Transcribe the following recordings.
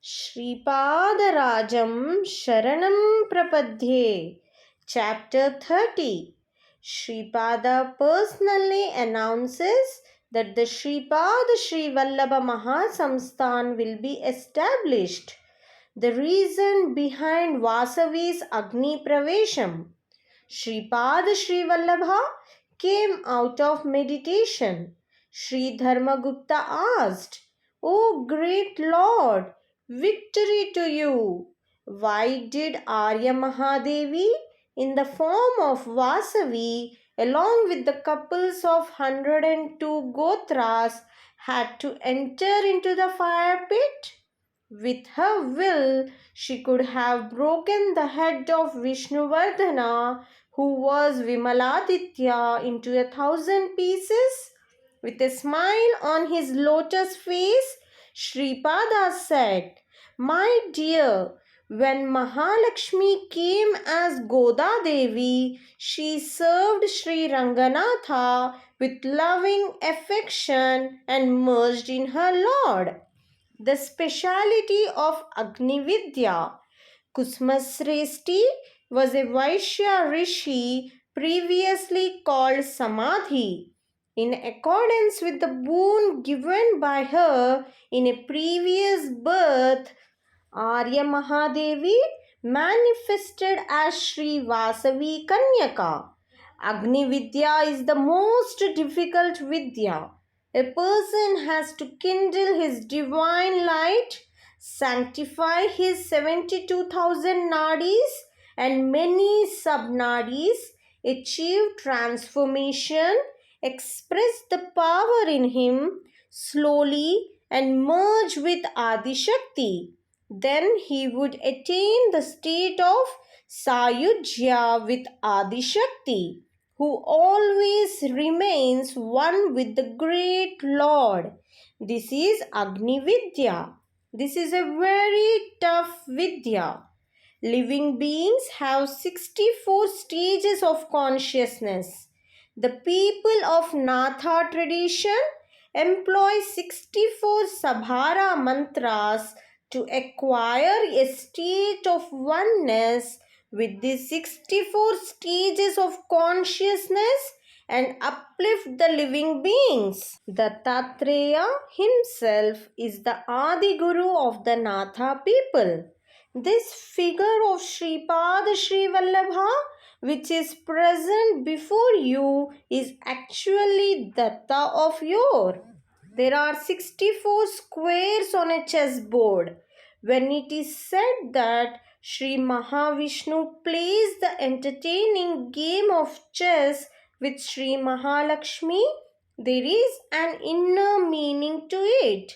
Sripada Sharanam Prapadye. Chapter-30. Sripada personally announces that the Sripada Srivallabha Maha Samsthan will be established. The reason behind Vasavi's Agni Pravesham. Sripada Srivallabha came out of meditation. Sri Dharmagupta asked, "O great Lord, victory to you! Why did Arya Mahadevi, in the form of Vasavi, along with the couples of 102 Gotras, had to enter into the fire pit? With her will, she could have broken the head of Vishnuvardhana, who was Vimaladitya, into 1,000 pieces." With a smile on his lotus face, Sripada said, "My dear, when Mahalakshmi came as Goda Devi, she served Sri Ranganatha with loving affection and merged in her Lord." The speciality of Agni Vidya. Kusmasresti was a Vaishya Rishi previously called Samadhi. In accordance with the boon given by her in a previous birth, Arya Mahadevi manifested as Sri Vasavi Kanyaka. Agni Vidya is the most difficult Vidya. A person has to kindle his divine light, sanctify his 72,000 nadis and many sub-nadis, achieve transformation, express the power in him slowly and merge with Adi Shakti. Then he would attain the state of Sayujya with Adi Shakti, who always remains one with the great Lord. This is Agni Vidya. This is a very tough Vidya. Living beings have 64 stages of consciousness. The people of Natha tradition employ 64 Sabhara mantras to acquire a state of oneness with the 64 stages of consciousness and uplift the living beings. Dattatreya himself is the Adi Guru of the Natha people. This figure of Sripada Srivallabha, which is present before you, is actually Datta of yore. There are 64 squares on a chessboard. When it is said that Sri Mahavishnu plays the entertaining game of chess with Sri Mahalakshmi, there is an inner meaning to it.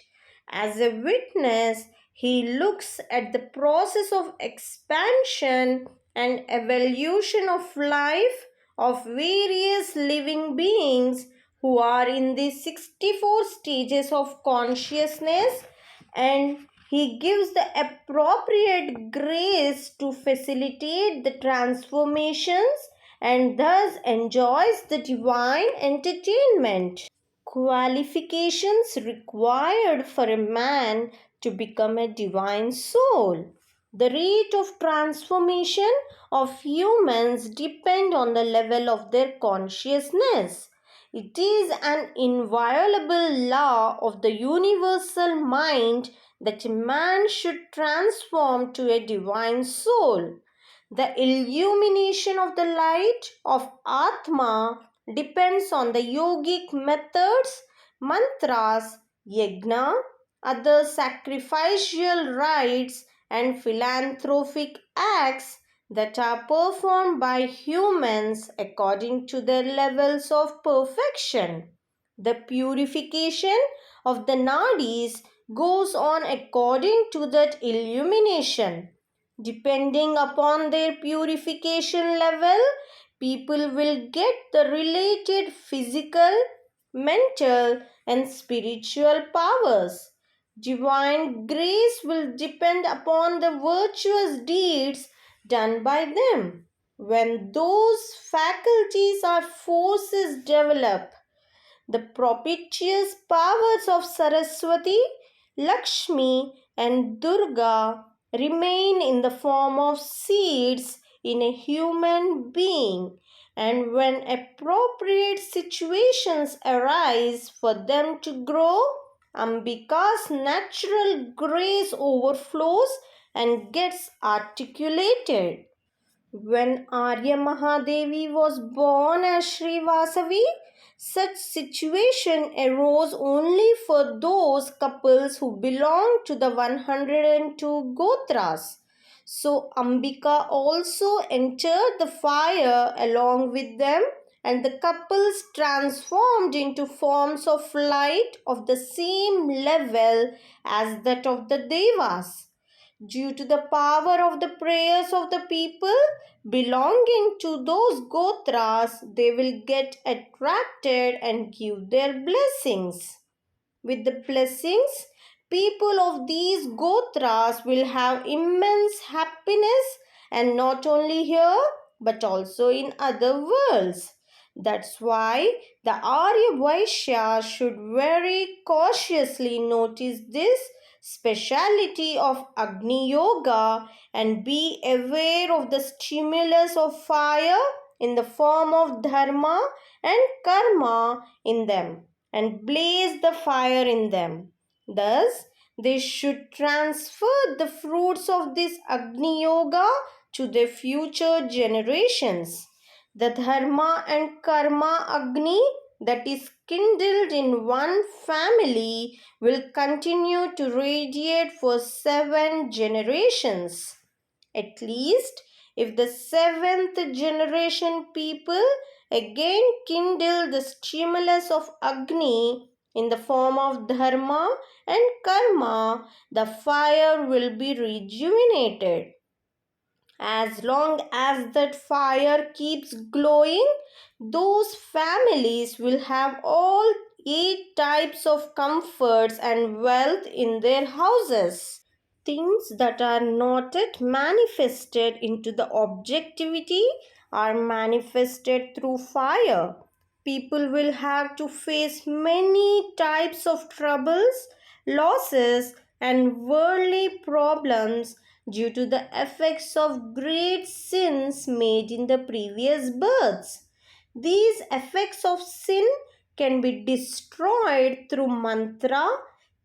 As a witness, he looks at the process of expansion and evolution of life of various living beings who are in the 64 stages of consciousness, and he gives the appropriate grace to facilitate the transformations and thus enjoys the divine entertainment. Qualifications required for a man to become a divine soul. The rate of transformation of humans depend on the level of their consciousness. It is an inviolable law of the universal mind that a man should transform to a divine soul. The illumination of the light of Atma depends on the yogic methods, mantras, yajna, other sacrificial rites and philanthropic acts that are performed by humans according to their levels of perfection. The purification of the nadis goes on according to that illumination. Depending upon their purification level, people will get the related physical, mental, and spiritual powers. Divine grace will depend upon the virtuous deeds done by them. When those faculties or forces develop, the propitious powers of Saraswati, Lakshmi, and Durga remain in the form of seeds in a human being, and when appropriate situations arise for them to grow, Ambika's natural grace overflows and gets articulated. When Arya Mahadevi was born as Sri Vasavi, such situation arose only for those couples who belonged to the 102 Gotras. So Ambika also entered the fire along with them, and the couples transformed into forms of light of the same level as that of the Devas. Due to the power of the prayers of the people belonging to those Gotras, they will get attracted and give their blessings. With the blessings, people of these Gotras will have immense happiness, and not only here but also in other worlds. That's why the Arya Vaishya should very cautiously notice this speciality of Agni Yoga and be aware of the stimulus of fire in the form of dharma and karma in them, and blaze the fire in them. Thus, they should transfer the fruits of this Agni Yoga to their future generations. The Dharma and Karma Agni that is kindled in one family will continue to radiate for 7 generations. At least, if the 7th generation people again kindle the stimulus of Agni in the form of Dharma and Karma, the fire will be rejuvenated. As long as that fire keeps glowing, those families will have all 8 types of comforts and wealth in their houses. Things that are not yet manifested into the objectivity are manifested through fire. People will have to face many types of troubles, losses, and worldly problems due to the effects of great sins made in the previous births. These effects of sin can be destroyed through mantra,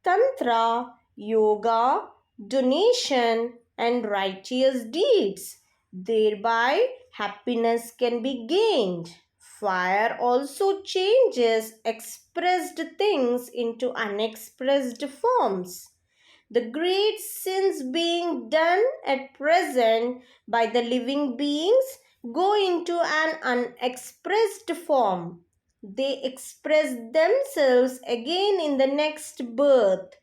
tantra, yoga, donation, and righteous deeds. Thereby, happiness can be gained. Fire also changes expressed things into unexpressed forms. The great sins being done at present by the living beings go into an unexpressed form. They express themselves again in the next birth.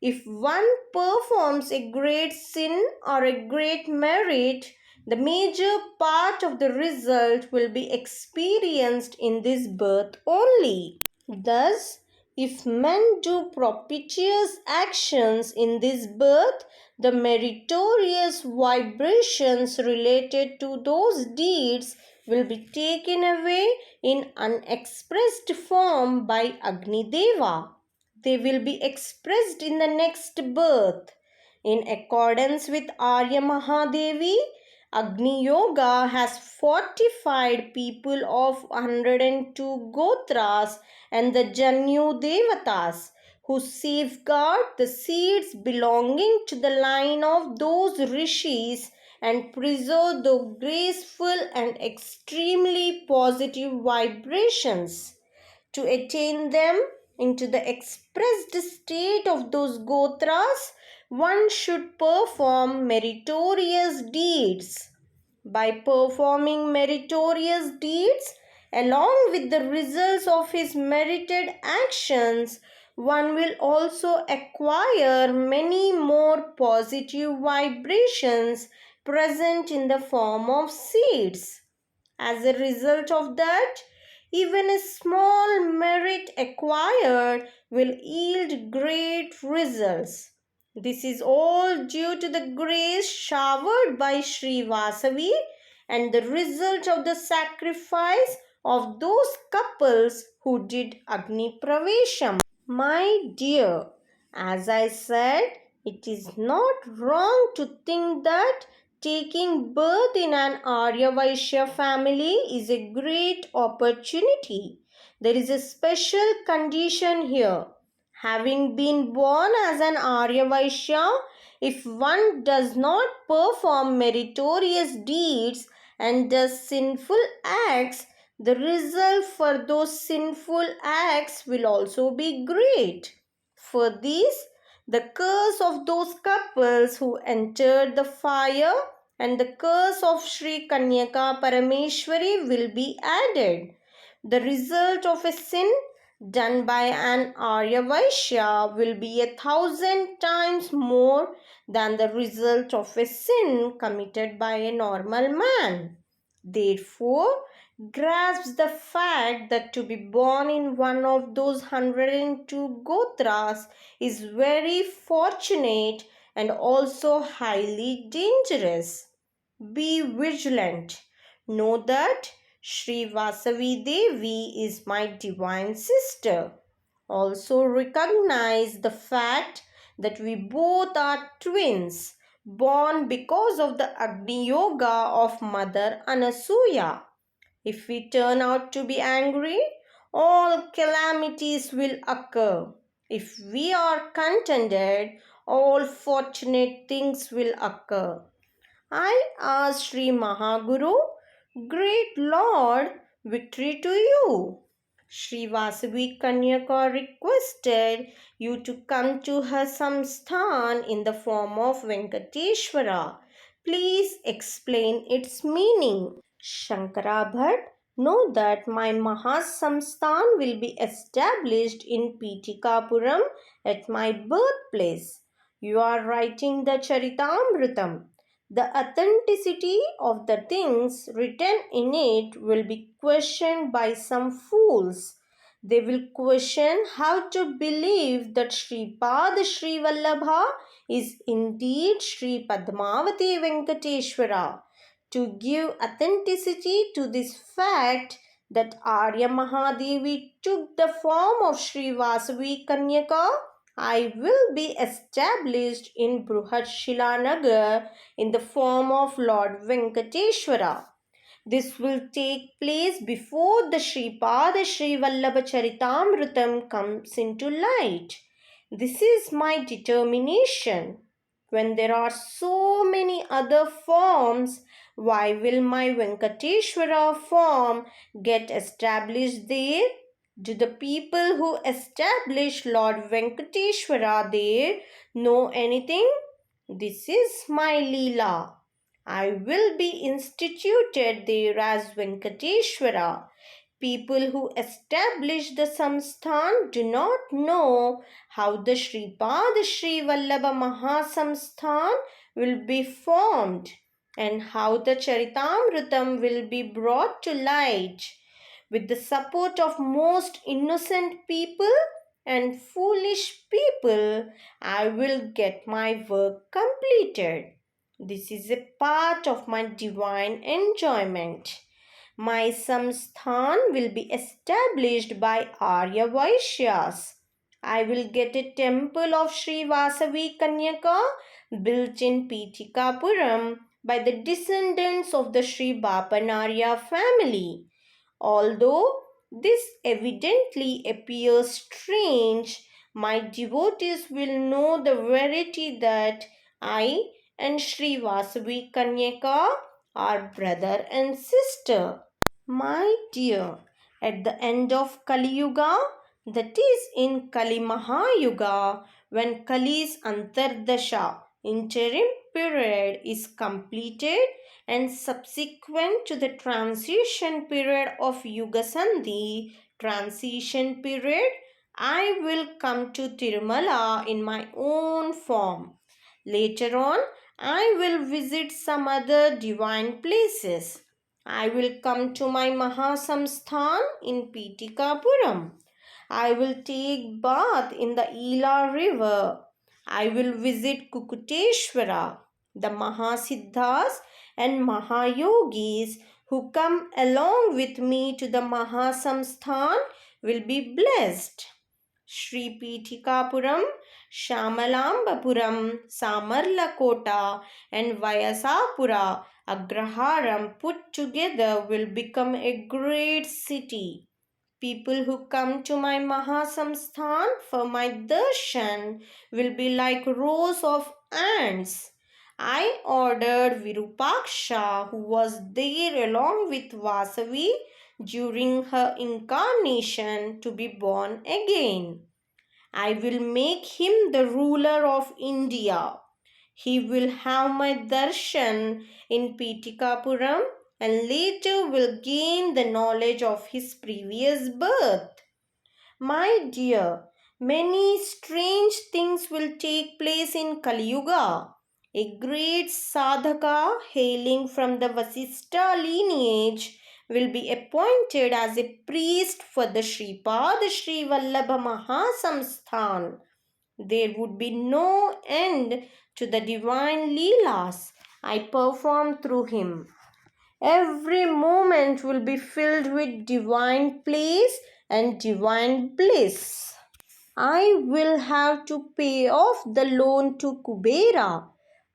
If one performs a great sin or a great merit, the major part of the result will be experienced in this birth only. Thus, if men do propitious actions in this birth, the meritorious vibrations related to those deeds will be taken away in unexpressed form by Agni Deva. They will be expressed in the next birth. In accordance with Arya Mahadevi, Agni Yoga has fortified people of 102 Gotras and the Janyu Devatas, who safeguard the seeds belonging to the line of those rishis and preserve the graceful and extremely positive vibrations. To attain them into the expressed state of those Gotras, one should perform meritorious deeds. By performing meritorious deeds, along with the results of his merited actions, one will also acquire many more positive vibrations present in the form of seeds. As a result of that, even a small merit acquired will yield great results. This is all due to the grace showered by Sri Vasavi and the result of the sacrifice of those couples who did Agni Pravesham. My dear, as I said, It is not wrong to think that taking birth in an Arya Vaishya family is a great opportunity. There is a special condition here. Having been born as an Arya Vaishya, if one does not perform meritorious deeds and does sinful acts, the result for those sinful acts will also be great. For this, the curse of those couples who entered the fire and the curse of Sri Kanyaka Parameshwari will be added. The result of a sin done by an Arya Vaishya will be 1,000 times more than the result of a sin committed by a normal man. Therefore, grasps the fact that to be born in one of those 102 Gotras is very fortunate and also highly dangerous. Be vigilant. Know that Sri Vasavi Devi is my divine sister. Also recognize the fact that we both are twins, born because of the Agni Yoga of Mother Anasuya. If we turn out to be angry, all calamities will occur. If we are contented, all fortunate things will occur. I ask Sri Mahaguru, Great Lord, victory to you. Sri Vasavi Kanyaka requested you to come to her samsthan in the form of Venkateshwara. Please explain its meaning. Shankara Bhatt, know that my Maha Samsthan will be established in Pitikapuram at my birthplace. You are writing the Charitamrutam. The authenticity of the things written in it will be questioned by some fools. They will question how to believe that Sripada Srivallabha is indeed Sri Padmavati Venkateshwara. To give authenticity to this fact that Arya Mahadevi took the form of Sri Vasavi Kanyaka, I will be established in Bruhadshilanagar in the form of Lord Venkateshwara. This will take place before the Sripada Srivallabha Charitaamrutam comes into light. This is my determination. When there are so many other forms, why will my Venkateshwara form get established there? Do the people who established Lord Venkateshwara there know anything? This is my Leela. I will be instituted there as Venkateshwara. People who establish the samsthan do not know how the Sripada Srivallabha Maha Samsthan will be formed and how the Charitamrutam will be brought to light. With the support of most innocent people and foolish people, I will get my work completed. This is a part of my divine enjoyment. My samsthan will be established by Arya Vaishyas. I will get a temple of Sri Vasavi Kanyaka built in Pitikapuram by the descendants of the Sri Bapanarya family. Although this evidently appears strange, my devotees will know the verity that I and Sri Vasavi Kanyaka are brother and sister. My dear, at the end of Kali Yuga, that is in Kali Mahayuga, when Kali's Antardasha interim period is completed and subsequent to the transition period of Yuga Sandhi, transition period, I will come to Tirumala in my own form. Later on, I will visit some other divine places. I will come to my Maha Samsthan in Pitikapuram. I will take bath in the Ela river. I will visit Kukuteshwara. The Mahasiddhas and Mahayogis who come along with me to the Maha Samsthan will be blessed. Sri Pitikapuram Shamalambapuram, Samarlakota, and Vyasapura, Agraharam put together will become a great city. People who come to my Maha Samsthan for my darshan will be like rows of ants. I ordered Virupaksha, who was there along with Vasavi during her incarnation, to be born again. I will make him the ruler of India. He will have my darshan in Pitikapuram and later will gain the knowledge of his previous birth. My dear, many strange things will take place in Kali Yuga. A great sadhaka hailing from the Vasistha lineage will be appointed as a priest for the Sripada Srivallabha Maha Samsthan. There would be no end to the divine leelas I perform through him. Every moment will be filled with divine place and divine bliss. I will have to pay off the loan to Kubera.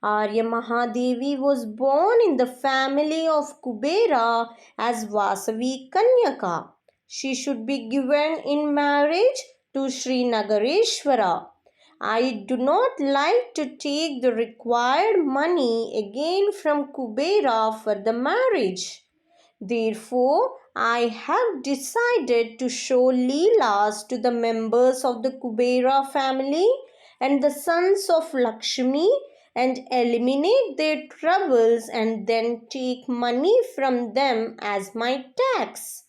Arya Mahadevi was born in the family of Kubera as Vasavi Kanyaka. She should be given in marriage to Sri Nagareshwara. I do not like to take the required money again from Kubera for the marriage. Therefore, I have decided to show Leelas to the members of the Kubera family and the sons of Lakshmi and eliminate their troubles and then take money from them as my tax.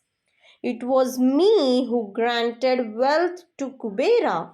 It was me who granted wealth to Kubera.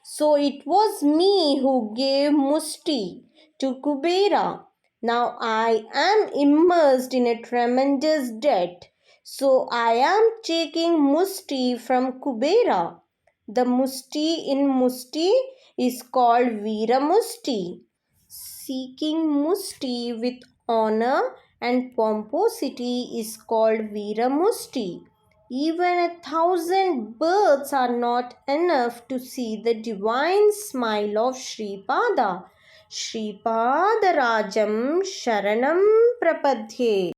So it was me who gave Musti to Kubera. Now I am immersed in a tremendous debt. So I am taking Musti from Kubera. The Musti in Musti is called Veera Musti. Seeking Musti with honor and pomposity is called Veera Musti. Even 1,000 births are not enough to see the divine smile of Sripada. Sripada Rajam Sharanam Prapadhye.